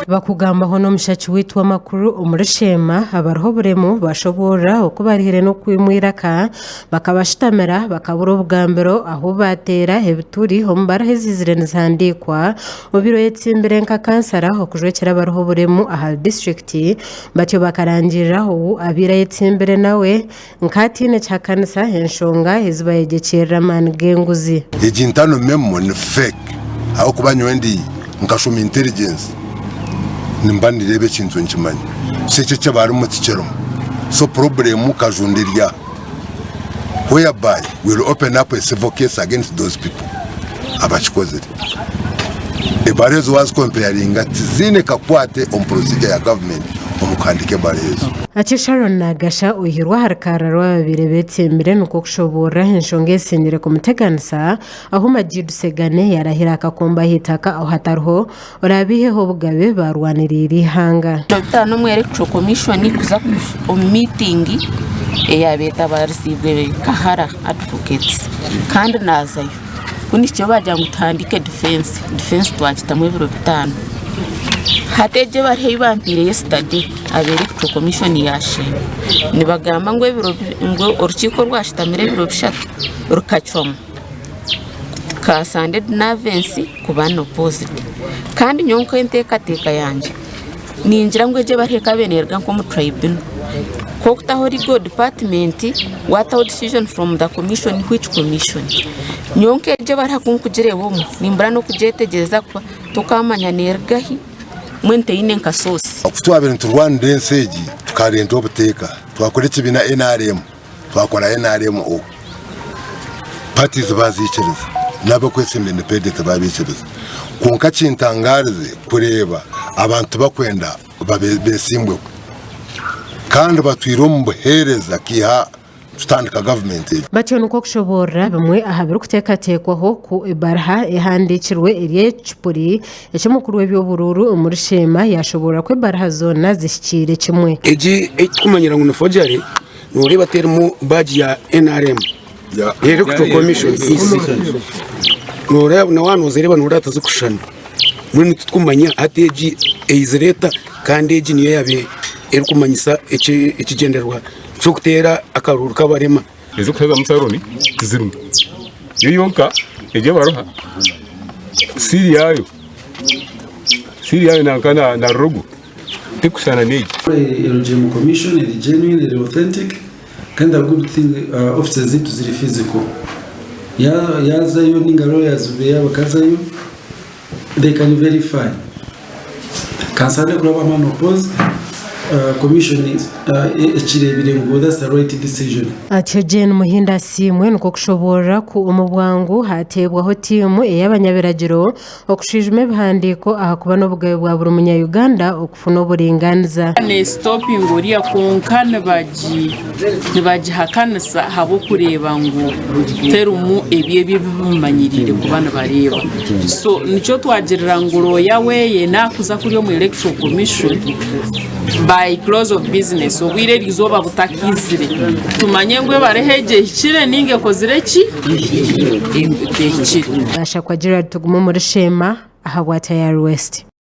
bakugamba hono mushaki witu w'amakuru umurishema abariho buremu bashobora okubarihire no kwimwiraka bakabashitamira bakabura ubwambero aho batera hebituri ho mbarahezizire nizandikwa ubiro yetsimbere nka kansara okujwekera bariho buremu aha district batyo bakarangiriraho abira yetsimbere nawe nkatine cha kanisa enshonga eziba yegekera man genguzi ejintano memo ni fake aho kubanyo wendi nkashoma intelligence nimbandi rebe kintu nkimanyi sece cyo bari mu tikero so problem kajundirya whereby will open up a civil case against those people abachikoze ebarezo was comparing atizine kakwate on procedure ya government omukandike barezo Sharon nagasha uhirwa harakararwa babire betsimbire nuko kushobora enshonge singire kumuteganisa aho majidusegane yarahira akakomba hitaka aho hatarho orabiheho bugabe barwanirira hanga no mu electoral commission kuza ku meeting eyabeta barisibwe kahara advocates kandi nazayo kuni cyo bajya gutandika defense twakitamwe biro bitano hateje bari bampire yesterday electoral commission yashe nibagamba ngo biro ngo urukiko rwashitamire biro bishatu rukacwamo kasande navensi kubano opposite kandi nyonko entekateka yanje ninjira ngo eje bari kabenerga nko mu tribunal koktaho rigo department what decision from the commission which commission nyonke eje bari hakunkugirebo mu nimbra no kujetegeza kwa tukamanya nergahi mwente ine nkasosi okutwabira nturwanda enseji tukarenda obuteka twakoretse bina NRM twakora NRM o parties bazikiriza nabo kwesimba independent babikiriza konka cintangarize kureba abantu bakwenda babesimbwe kandi batwiro mu buhereza kiha tutandika government batyo nuko kushobora bamwe ahabira kutekatekwaho ku ibarha ihandikirwe eriye chipuri ecyo w'eby'ubururu umurishema yashobora kwe barha zona zishikire kimwe kumanyira ngo nufojare nuri baterimo badge ya NRM ya electoral commission nuri na wanu zereba nuri atazikushana muri tutkumanya ateji eizereta kandi eji niyo yabe eri kumanyisa ekigenderwa cyo gutera akaruru kabarema ezo kwega musaroni zirumu yonka eje baroha siri nankana na rogo tekushana neji LGM commission is genuine and authentic kandi a good thing officers zitu ziri physical yazayo ningaro yazubeya bakazayo they can verify kansane kuraba man oppose commission is ekirebire ngo that's the right decision Jen muhinda simwe nuko kushobora ku umubwangu hatebwaho timu ey'abanyabiragiro okushijwe bihandiko ahakuba no bugabe bwa buri munya Uganda okufuna uburinganiza ne stopping uriya konkana baji hakanisa habo kureba ngo terumu ebiye bibumanyirire ku bana bareba so nico twagerera ngoro yawe nakuza kuri yo mu electoral commission by close of business obwire rizoba butakizire tumanye ngwe bareheje ikire ninge kozireki basha kwa Gerard tugumo muri shema aha Watayari West.